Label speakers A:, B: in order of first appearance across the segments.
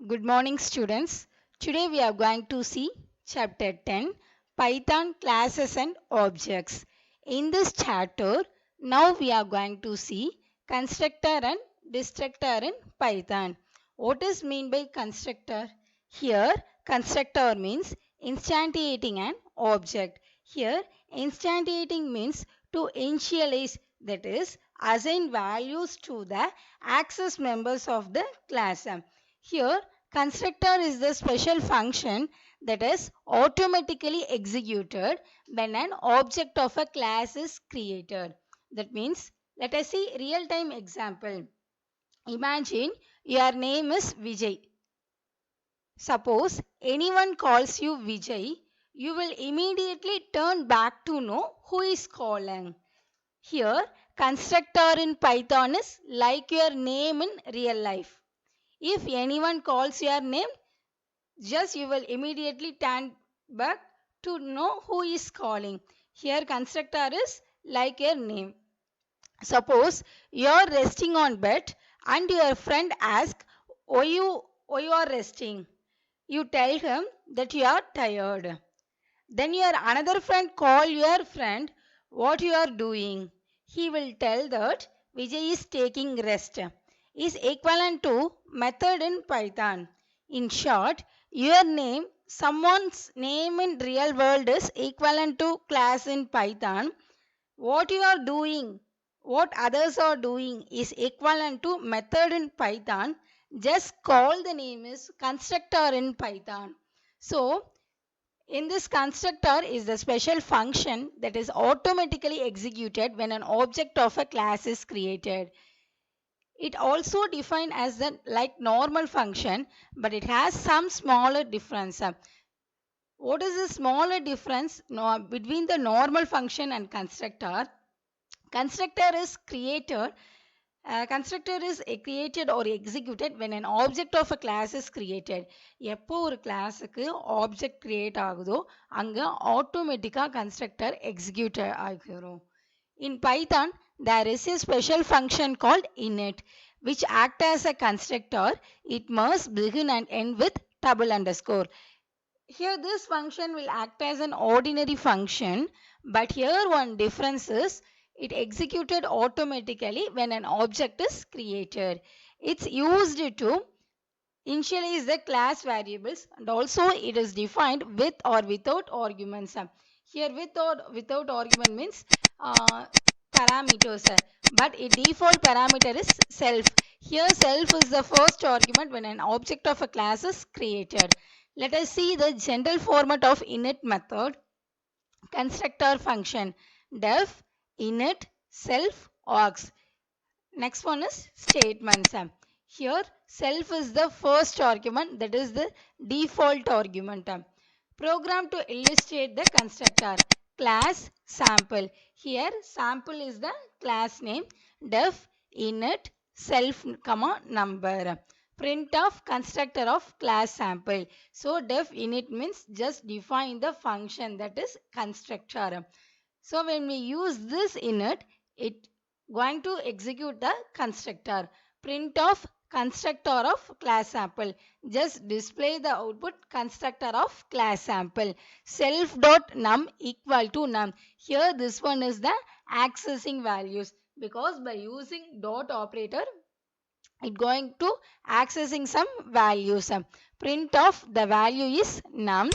A: Good morning, students. Today we are going to see chapter 10 Python classes and objects. In this chapter, now we are going to see constructor and destructor in Python. What is mean by constructor? Here, constructor means instantiating an object. Here, instantiating means to initialize, that is, assign values to the access members of the class. Here, constructor is the special function that is automatically executed when an object of a class is created. That means, let us see real-time example. Imagine your name is Vijay. Suppose anyone calls you Vijay, you will immediately turn back to know who is calling. Here, constructor in Python is like your name in real life. If anyone calls your name, just you will immediately turn back to know who is calling. Here constructor is like your name. Suppose you are resting on bed and your friend asks why you are resting. You tell him that you are tired. Then your another friend call your friend what you are doing. He will tell that Vijay is taking rest. Is equivalent to method in Python. In short, your name, someone's name in real world is equivalent to class in Python. What you are doing, what others are doing is equivalent to method in Python. Just call the name is constructor in Python. So in this constructor is the special function that is automatically executed when an object of a class is created. It also defined as the like normal function, but it has some smaller difference. What is the smaller difference between the normal function and constructor? Constructor is created constructor is created or executed when an object of a class is created. எப்போ ஒரு கிளாஸுக்கு object create ஆகுதோ அங்கே ஆட்டோமேட்டிக்காக constructor execute ஆகிரும். In Python, there is a special function called init, which acts as a constructor. It must begin and end with double underscore. Here, this function will act as an ordinary function, but here one difference is it executed automatically when an object is created. It's used to initialize the class variables and also it is defined with or without arguments. Here with or without argument means parameters, but a default parameter is self. Here self is the first argument when an object of a class is created. Let us see the general format of init method. Constructor function def init self args. Next one is statements. Here self is the first argument, that is the default argument. Program to illustrate the constructor. Class sample. Here sample is the class name. Def init self comma number. Print of constructor of class sample. So def init means just define the function, that is constructor. So when we use this init, it going to execute the constructor. Print of constructor of class sample. Just display the output constructor of class sample. Self.num equal to num. Here this one is the accessing values, because by using dot operator it going to accessing some values. Print of the value is num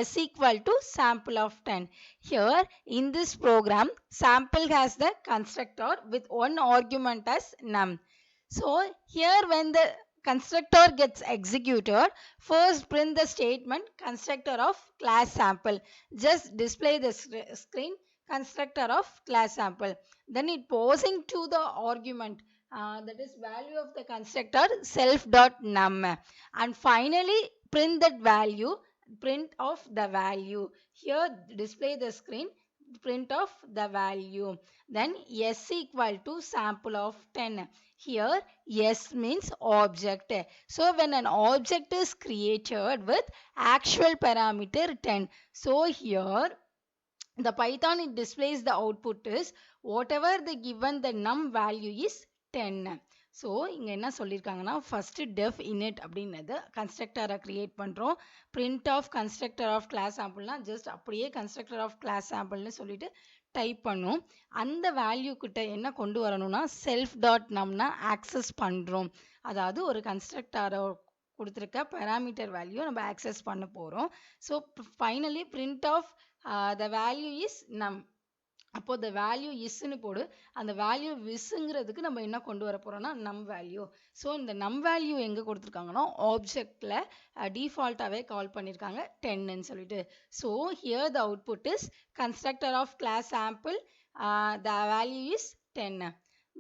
A: s equal to sample of 10. Here in this program sample has the constructor with one argument as num. So here when the constructor gets executed, first print the statement constructor of class sample. Just display the screen constructor of class sample. Then it posing to the argument, that is value of the constructor self.num, and finally print that value, print of the value. Here display the screen print of the value. Then s equal to sample of 10. Here s means object. So when an object is created with actual parameter 10, so here the Python it displays the output is whatever the given the num value is 10. So இங்கே என்ன சொல்லியிருக்காங்கன்னா first def init அப்படின்னது கன்ஸ்ட்ரக்டரை create பண்ணுறோம். Print of constructor of class சாம்பிள்னா just அப்படியே constructor of class சாம்பிள்னு சொல்லிட்டு டைப் பண்ணும். அந்த வேல்யூ கிட்ட என்ன கொண்டு வரணும்னா செல்ஃப் டாட் நம்னா ஆக்சஸ் பண்ணுறோம். அதாவது ஒரு கன்ஸ்ட்ரக்டரை கொடுத்துருக்க பேராமீட்டர் வேல்யூ நம்ம ஆக்சஸ் பண்ண போகிறோம். So finally print of the value is num. அப்போ the value isன்னு போடு. அந்த வேல்யூ விஸ்ங்கிறதுக்கு நம்ம என்ன கொண்டு வர போறோம்னா நம் வேல்யூ. ஸோ இந்த நம் வேல்யூ எங்கே கொடுத்துருக்காங்கன்னா ஆப்ஜெக்டில் டிஃபால்ட்டாகவே கால் பண்ணியிருக்காங்க 10ன்னு சொல்லிட்டு. So here the output is constructor of class sample the value is 10.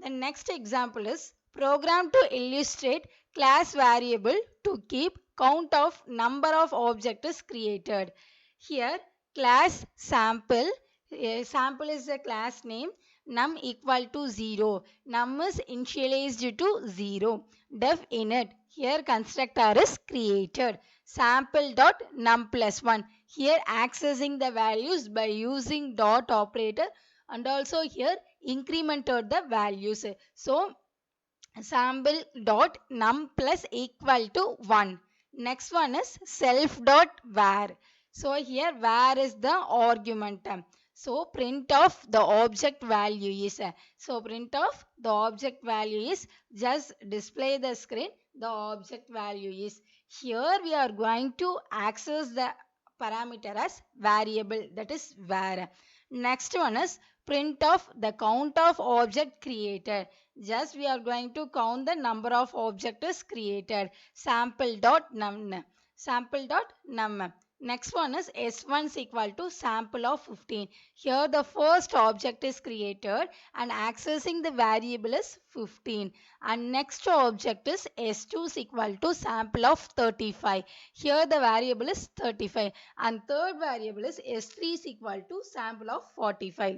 A: The next example is program to illustrate class variable to keep count of number of object is created. Here class sample. Sample is the class name. Num equal to 0. Num is initialized to 0. Def init. Here constructor is created. Sample dot num plus 1. Here accessing the values by using dot operator, and also here incremented the values. So sample dot num plus equal to 1. Next one is self dot var. So here var is the argument. So print of the object value is. So print of the object value is just display the screen. The object value is. Here we are going to access the parameter as variable, that is var. Next one is print of the count of object created. Just we are going to count the number of objects created. Sample dot num. Sample dot num. Next one is S1 is equal to sample of 15. Here the first object is created and accessing the variable is 15. And next object is S2 is equal to sample of 35. Here the variable is 35. And third variable is S3 is equal to sample of 45.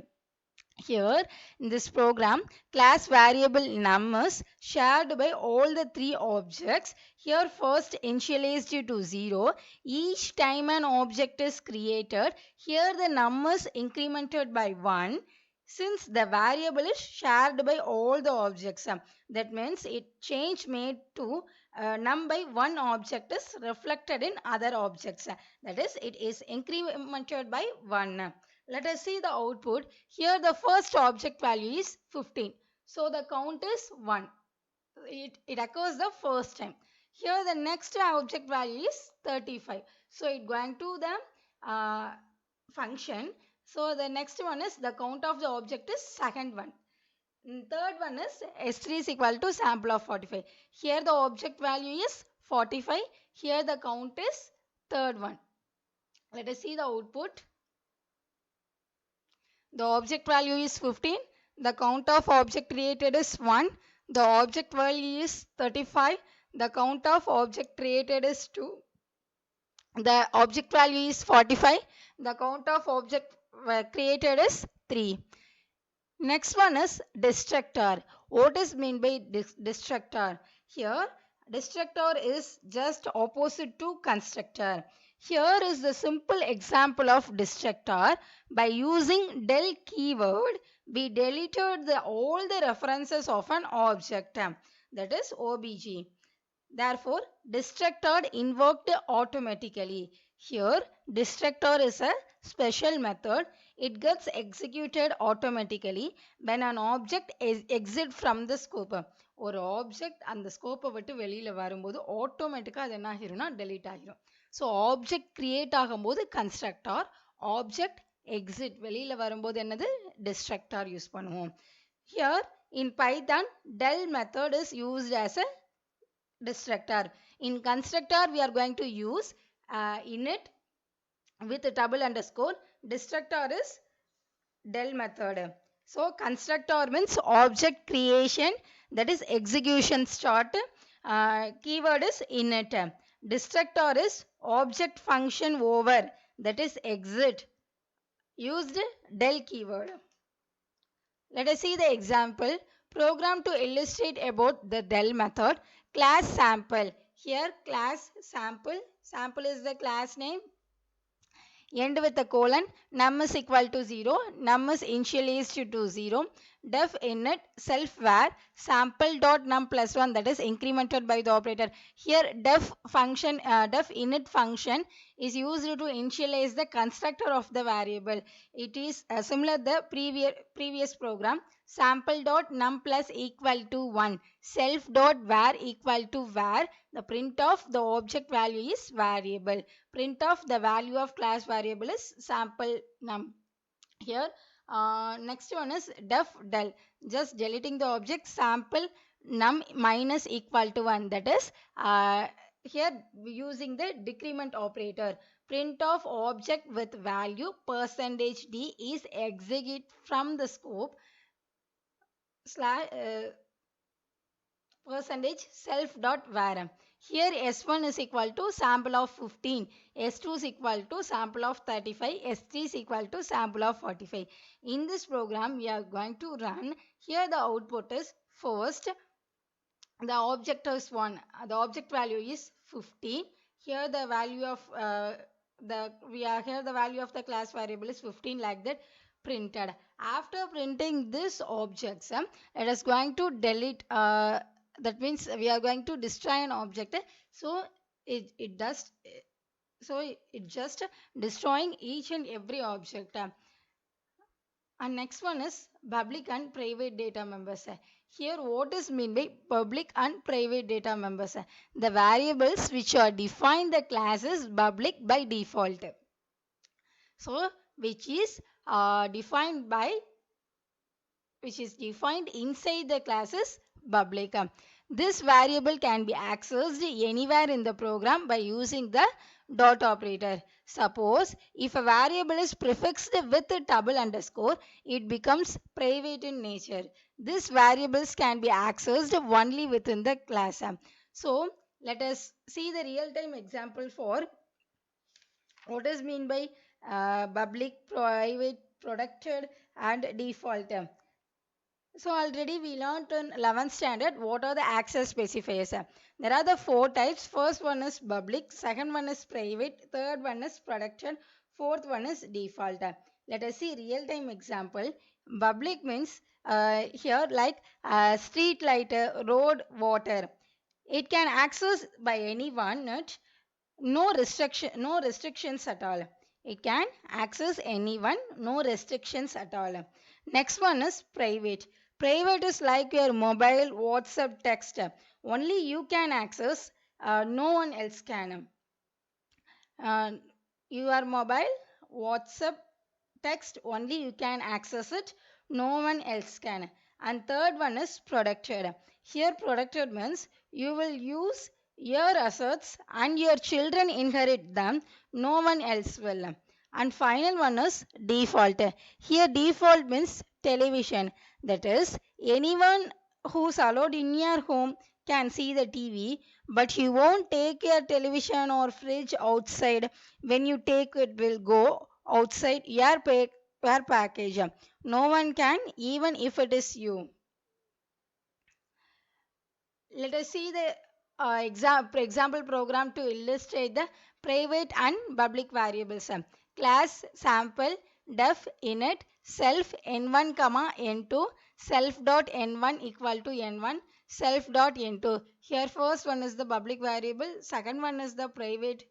A: Here in this program, class variable num is shared by all the three objects. Here first initialized to 0. Each time an object is created, here the num is incremented by 1. Since the variable is shared by all the objects, that means it change made to num by one object is reflected in other objects. That is, it is incremented by 1. Let us see the output. Here the first object value is 15. So the count is 1. It occurs the first time. Here the next object value is 35. So it going to the function. So the next one is the count of the object is second one. Third one is S3 is equal to sample of 45. Here the object value is 45. Here the count is third one. Let us see the output. The object value is 15. The count of object created is 1. The object value is 35. The count of object created is 2. The object value is 45. The count of object created is 3. Next one is destructor. What is meant by destructor? Here destructor is just opposite to constructor. Here is the simple example of destructor. By using del keyword, we deleted all the references of an object, that is obj. Therefore, destructor invoked automatically. Here, destructor is a special method. It gets executed automatically when an object exit from the scope. ஒரு object அந்த ஸ்கோப்பை விட்டு வெளியில் வரும்போது ஆட்டோமேட்டிக்காக அது என்ன ஆகிரும்னா delete ஆகிரும். So object create ஆகும்போது கன்ஸ்ட்ரக்டார், ஆப்ஜெக்ட் எக்ஸிட் வெளியில் வரும்போது என்னது டிஸ்ட்ரக்டார் யூஸ் பண்ணுவோம். Here in Python del method is used as a destructor. In constructor we are going to use init with double underscore. Destructor is del method. So constructor means object creation, that is execution start. Keyword is init. Destructor is object function over, that is exit. Used del keyword. Let us see the example. Program to illustrate about the del method. Class sample. Here class sample. Sample is the class name. End with a colon. Num is equal to 0. Num is initialized to 0. def init self var sample dot num plus 1, that is incremented by the operator. Here def init function is used to initialize the constructor of the variable. It is similar the previous program. Sample dot num plus equal to 1, self dot var equal to var, the print of the object value is variable, print of the value of class variable is sample num. Here next one is def del, just deleting the object sample num minus equal to 1, that is here using the decrement operator. Print of object with value percentage d is execute from the scope slash percentage self dot var. Here S1 is equal to sample of 15, S2 is equal to sample of 35, S3 is equal to sample of 45. In this program we are going to run. Here the output is first the object is 1, the object value is 15. Here the value of the value of the class variable is 15, like that printed. After printing this objects, it is going to delete, that means we are going to destroy an object. So it does, so it just destroying each and every object. And next one is public and private data members. Here what is mean by public and private data members? The variables which are defined the class is public by default. So which is defined by, which is defined inside the classes public. This variable can be accessed anywhere in the program by using the dot operator. Suppose if a variable is prefixed with a double underscore, it becomes private in nature. These variables can be accessed only within the class. So let us see the real-time example for what is mean by public, private, protected and default. So already we learned in 11th standard what are the access specifiers. There are the four types. First one is public, second one is private, third one is protected, fourth one is default. Let us see real time example. Public means here like street light, road, water. It can access by anyone, no restrictions at all. It can access anyone, no restrictions at all. Next one is private. Private is like your mobile, WhatsApp, text. Only you can access, no one else can. uh, your mobile, WhatsApp, text, only you can access it, no one else can. And third one is protected. Here protected means you will use your assets and your children inherit them, no one else will. And final one is default. Here default means television, that is anyone who's allowed in your home can see the TV, but you won't take your television or fridge outside. When you take it will go outside your package. No one can, even if it is you. Let us see the example program to illustrate the private and public variables. Class sample def init self n1 comma n2 self dot n1 equal to n1 self dot n2. Here first one is the public variable, second one is the private,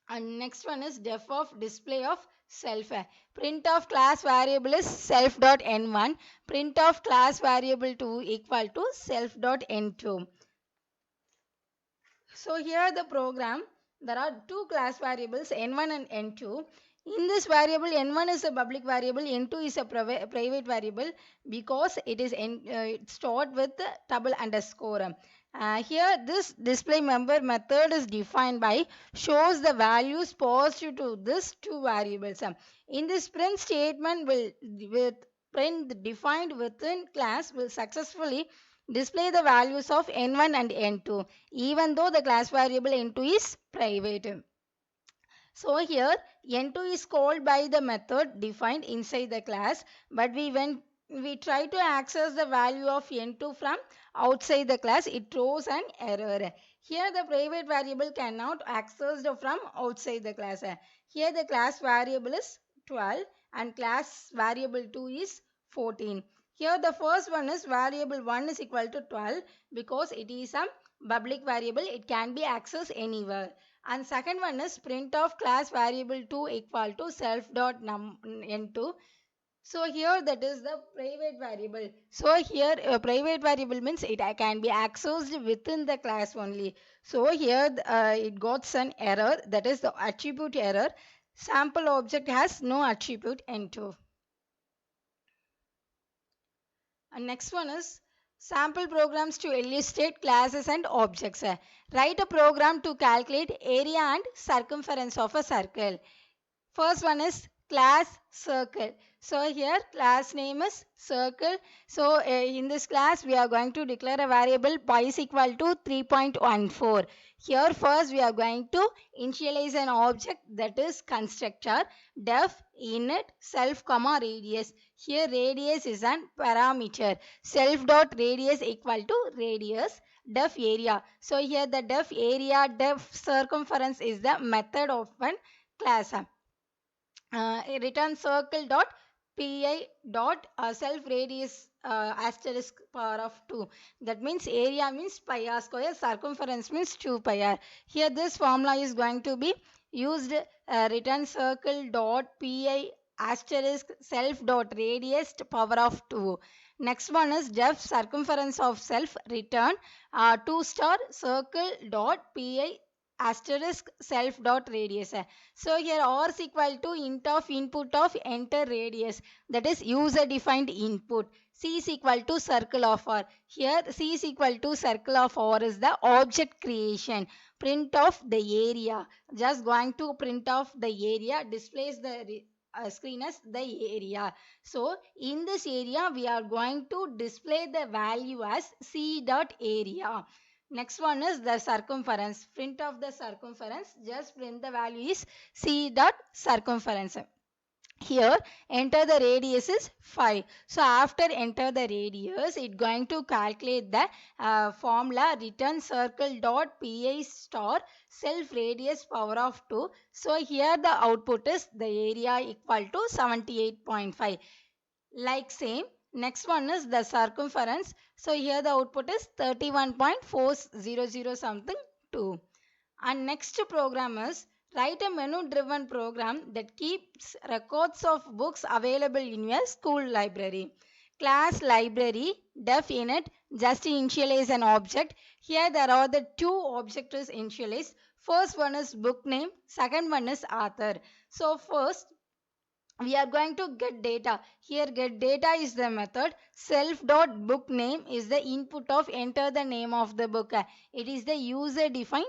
A: and next one is def of display of self. Print of class variable is self dot n1, print of class variable 2 equal to self dot n2. So here the program, there are two class variables n1 and n2. In this variable n1 is a public variable, n2 is a private variable because it is stored with the double underscore. Here this display member method is defined by shows the values passed to these two variables. In this print statement will with print defined within class will successfully display the values of n1 and n2 even though the class variable n2 is private. So here n2 is called by the method defined inside the class, but when we try to access the value of n2 from outside the class, it throws an error. Here the private variable cannot access from outside the class. Here the class variable is 12 and class variable 2 is 14. Here the first one is variable 1 is equal to 12 because it is a public variable. It can be accessed anywhere. And second one is print of class variable 2 equal to self dot n2. So here that is the private variable. So here a private variable means it can be accessed within the class only. So here it got an error, that is the attribute error. Sample object has no attribute n2. And next one is sample programs to illustrate classes and objects. Write a program to calculate area and circumference of a circle. First one is class circle. So here class name is circle. So in this class we are going to declare a variable pi is equal to 3.14. Here first we are going to initialize an object, that is constructor def init self comma radius. Here radius is an parameter. Self dot radius equal to radius def area. So here the def area def circumference is the method of one class. Return circle dot pi dot self radius asterisk power of 2. That means area means pi r square, circumference means 2 pi r. Here this formula is going to be used. Return circle dot pi asterisk self dot radius power of 2. Next one is def circumference of self, return 2 star circle dot pi asterisk self dot radius. So here r is equal to int of input of enter radius, that is user defined input. C is equal to circle of r. Here C is equal to circle of r is the object creation. Print of the area. Just going to print off the area, displays the screen as the area. So in this area we are going to display the value as C dot area. Next one is the circumference. Print of the circumference. Just print the value is C dot circumference. Here enter the radius is 5. So after enter the radius, it going to calculate the formula return circle dot pi star self radius power of 2. So here the output is the area equal to 78.5. Like same, next one is the circumference. So here the output is 31.400 something 2. And next program is write a menu driven program that keeps records of books available in your school library. Class library def init just initialize an object. Here there are the two objects initialized. First one is book name, second one is author. So first we are going to get data. Here get data is the method. Self dot book name is the input of enter the name of the book. It is the user defined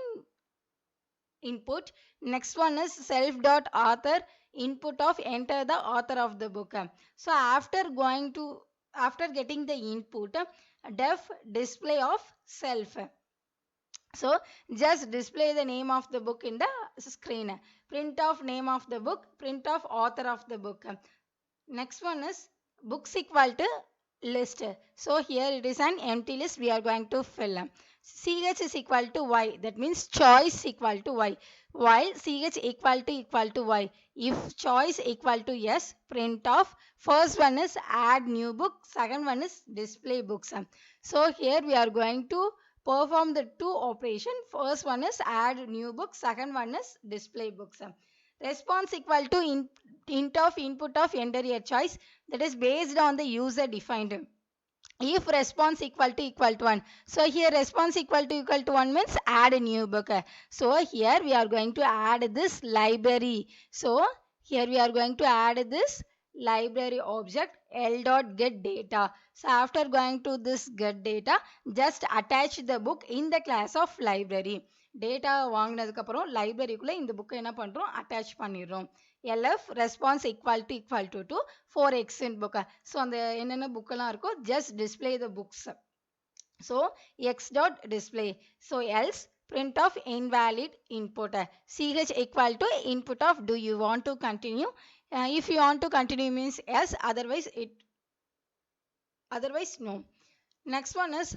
A: input. Next one is self dot author, input of enter the author of the book. So after getting the input, def display of self. So just display the name of the book in the screen. Print of name of the book, print of author of the book. Next one is books equal to list. So here it is an empty list we are going to fill. CH is equal to Y, that means choice equal to Y. While CH equal to Y, if choice equal to yes, print of first one is add new book, second one is display books. So here we are going to perform the two operation. First one is add new book, second one is display books. Response equal to int of input of enter your choice, that is based on the user defined. If response equal to 1, so here response equal to 1 means add a new book. So here we are going to add this library. So here we are going to add this library object l dot get data. So after going to this get data, just attach the book in the class of library. Data வாங்கினதுக்கு அப்புறம் லைப்ரரிக்குள்ள இந்த புக்கை என்ன பண்றோம், attach பண்ணிடுறோம். LF response equal to 4x in book. So அந்த என்னென்ன புக்கெல்லாம் இருக்கோ just display the books. So x dot display. So else print of invalid input. CH equal to input of do you want to continue. If you want to continue means yes, otherwise no. Next one is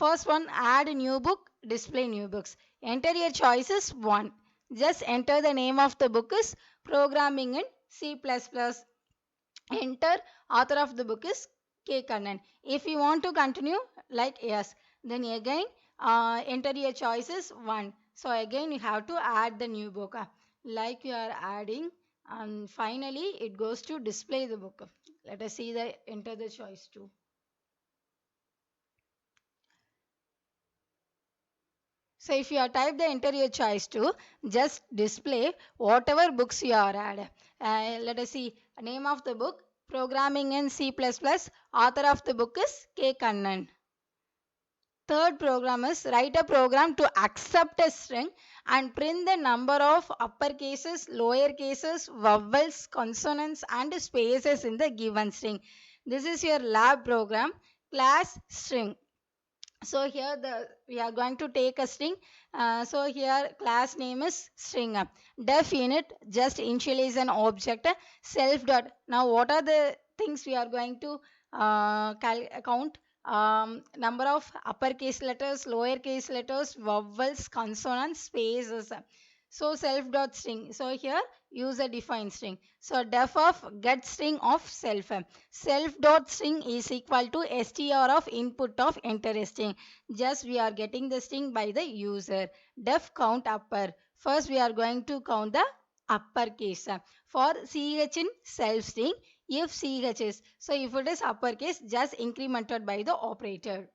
A: first one add new book, display new books. Enter your choices 1. Just enter the name of the book is programming in C++. Enter author of the book is K. Kannan. If you want to continue, like yes, then again enter your choices 1. So again you have to add the new book. Like you are adding, and finally it goes to display the book. Let us see the enter the choice 2. So if you are type the enter your choice to, just display whatever books you are add. Let us see name of the book programming in C++. Author of the book is K. Kannan. Third program is write a program to accept a string and print the number of upper cases, lower cases, vowels, consonants and spaces in the given string. This is your lab program class string. So here we are going to take a string. So here class name is string. Def unit just initialize an object. Self dot. Now what are the things we are going to count? Number of uppercase letters, lowercase letters, vowels, consonants, spaces. So self dot string. So here use a define string. So def of get string of self. Self dot string is equal to str of input of enter string. Just we are getting the string by the user. Def count upper. First we are going to count the uppercase. For ch in self string, if ch is. So if it is uppercase, just incremented by the operator.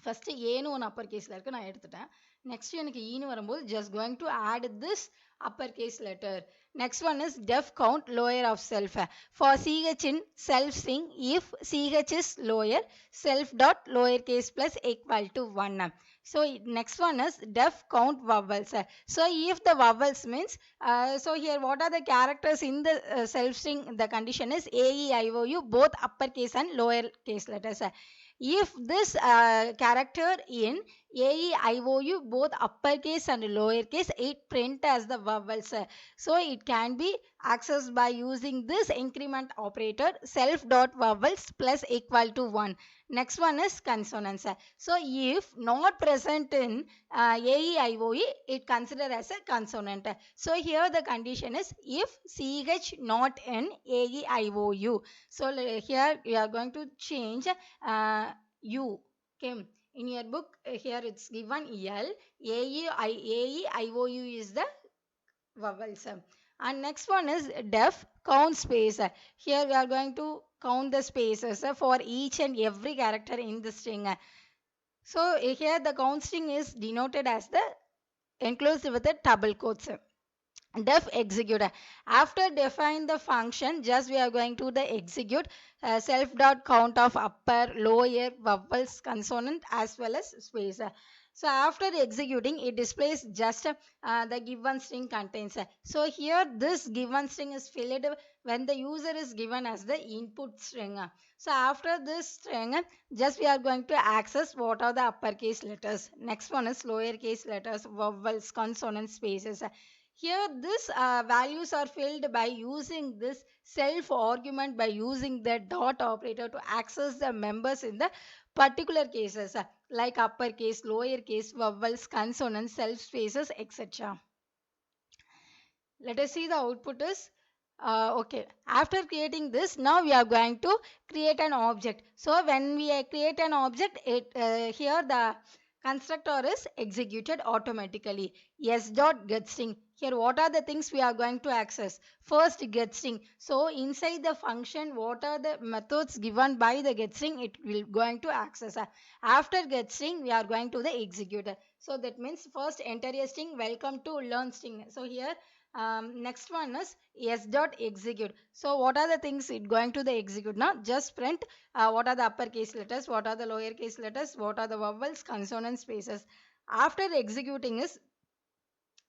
A: First ஏன்னு ஒன்று அப்பர் கேஸில் இருக்குது நான் எடுத்துட்டேன். Next எனக்கு ஈன்னு வரும்போது just going to add this uppercase letter. Next one is def count lower of self. For ch in self string, if ch is lower, self dot lowercase plus equal to 1. So next one is def count vowels. So if the vowels means, so here what are the characters in the self string? The condition is a, e, I, o, u, both uppercase and lowercase letters. If this character in A, E, I, O, U, both uppercase and lowercase, it print as the vowels. So it can be accessed by using this increment operator self dot vowels plus equal to 1. Next one is consonants. So if not present in A, E, I, O, U, it considered as a consonant. So here the condition is if CH not in A, E, I, O, U. So here we are going to change U. Okay. In your book, here it's given L. A-E-I-O-U is the vowels. And next one is def count space. Here we are going to count the spaces for each and every character in the string. So here the count string is denoted as the enclosed with the double quotes. Def execute. After define the function, just we are going to the execute self dot count of upper, lower, vowels, consonant as well as space. So after executing, it displays just the given string contains. So here this given string is filled when the user is given as the input string. So after this string, just we are going to access what are the uppercase letters. Next one is lowercase letters, vowels, consonants, spaces. Here this values are filled by using this self argument by using the dot operator to access the members in the particular cases like uppercase, lowercase, vowels, consonants, self spaces, etc. Let us see the output is okay. After creating this, now we are going to create an object. So when we create an object, it here the constructor is executed automatically. S dot get string. Here what are the things we are going to access? First get string. So inside the function, what are the methods given by the get string? It will going to access. After get string, we are going to the executor. So that means first enter a string. Welcome to learn string. So here next one is s dot execute. So what are the things it going to the execute now? Just print what are the uppercase letters, what are the lowercase letters, what are the vowels, consonant spaces. After executing is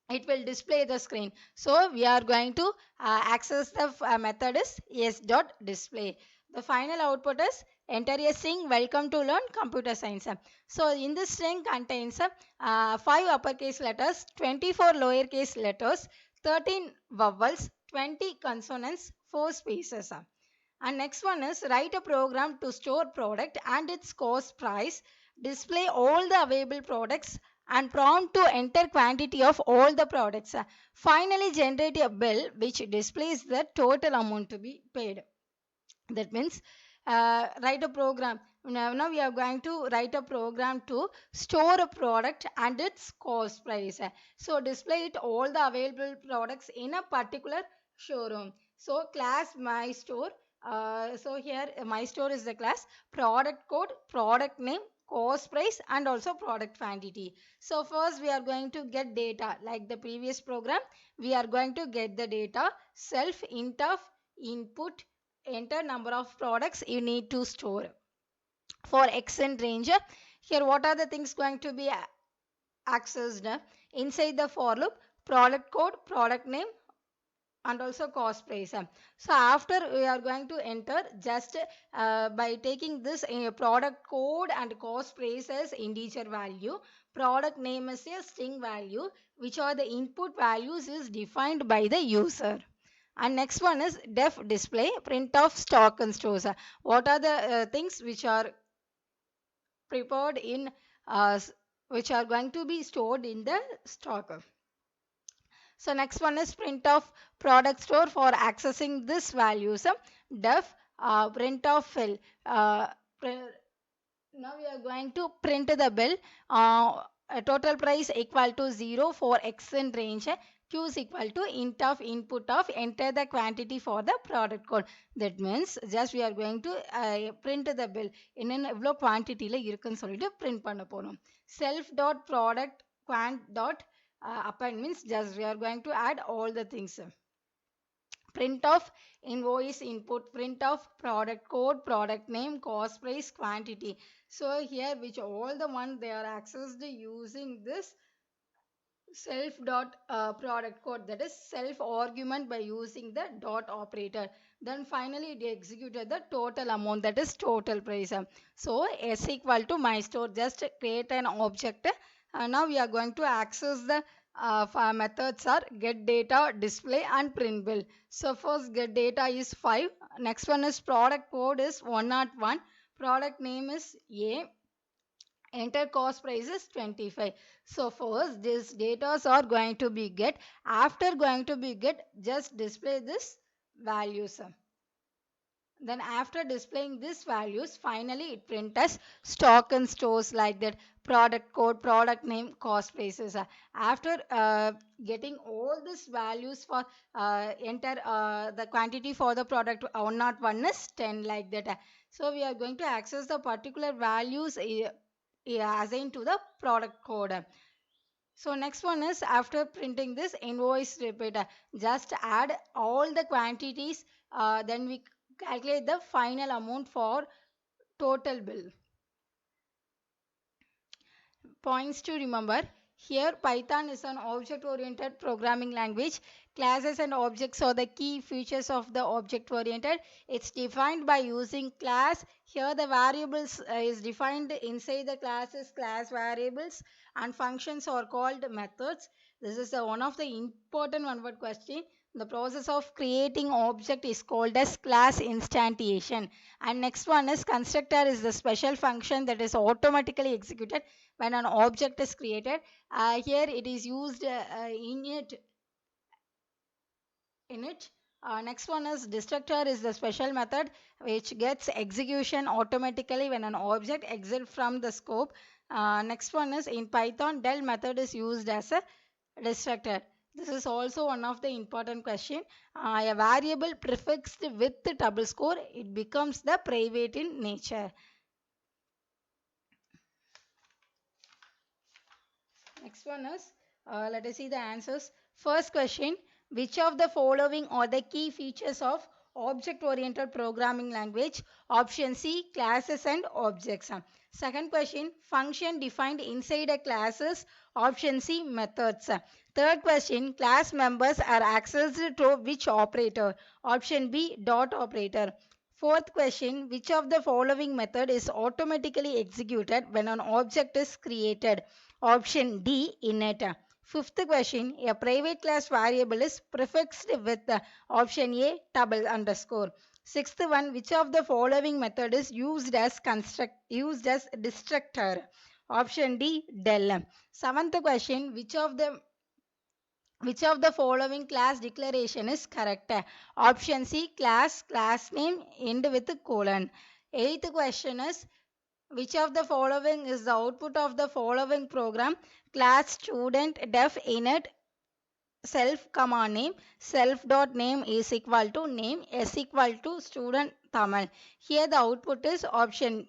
A: it will display the screen. So we are going to access the method is s dot display. The final output is enter a string welcome to learn computer science. So in this string contains 5 uppercase letters, 24 lowercase letters, 13 vowels, 20 consonants, 4 spaces. And next one is write a program to store product and its cost price, display all the available products and prompt to enter quantity of all the products. Finally generate a bill which displays the total amount to be paid. That means write a program. Now we are going to write a program to store a product and its cost price. So display it all the available products in a particular showroom. So class my store. So here my store is the class, product code, product name, cost price, and also product quantity. So first we are going to get data like the previous program. We are going to get the data self int of input, enter number of products you need to store for X and range. Here what are the things going to be accessed inside the for loop? Product code, product name, and also cost price. So after we are going to enter just by taking this product code and cost price as integer value, product name is a string value, which are the input values is defined by the user. And next one is def display print of stock and stores. What are the things which are prepared in which are going to be stored in the stock? So next one is print of product store for accessing this values. Def print of fill. Uh, Now we are going to print the bill. Total price equal to 0 for X in range. Q is equal to int of input of enter the quantity for the product code. That means just we are going to print the bill. என்னென்ன எவ்வளோ குவான்டிட்டியில் இருக்குன்னு சொல்லிட்டு print பண்ண போகிறோம். Self dot product quant dot append means just we are going to add all the things. Print of invoice input, print of product code, product name, cost price, quantity. So here which all the one they are accessed using this self dot product code, that is self argument by using the dot operator. Then finally it executed the total amount, that is total price. So s equal to my store, just create an object. Now we are going to access the methods are get data, display, and print bill. So first get data is 5. Next one is product code is 101. Product name is A. Enter cost price is 25. So first these data are going to be get. After going to be get, just display this values. Then after displaying these values, finally it print as stock and stores like that. Product code, product name, cost prices. After getting all these values for enter the quantity for the product 101 is 10 like that. So we are going to access the particular values assigned to the product code. So next one is after printing this invoice repeat, just add all the quantities, then we calculate the final amount for total bill. Points to remember. Here Python is an object-oriented programming language. Classes and objects are the key features of the object-oriented. It's defined by using class. Here the variables is defined inside the classes, class variables, and functions are called methods. This is one of the important one-word question. The process of creating object is called as class instantiation. And next one is constructor is the special function that is automatically executed when an object is created. Here it is used in it. Next one is destructor is the special method which gets execution automatically when an object exits from the scope. Next one is in Python del method is used as a destructor. This is also one of the important question. A variable prefixed with the double score, it becomes the private in nature. Next one is, let us see the answers. First question, which of the following are the key features of object-oriented programming language? Option C, classes and objects. Second question, function defined inside a classes. Option C, methods. Third question, class members are accessed through which operator? Option B, dot operator. Fourth question, which of the following method is automatically executed when an object is created? Option D, init. Fifth question, a private class variable is prefixed with option A, double underscore. Sixth one, which of the following method is used as destructor? Option D, del. Seventh question, which of the Which of the following class declaration is correct? Option C, class name, end with colon. Eighth question is, which of the following is the output of the following program? Class student def init self comma name, self dot name is equal to name, s equal to student Tamil. Here the output is option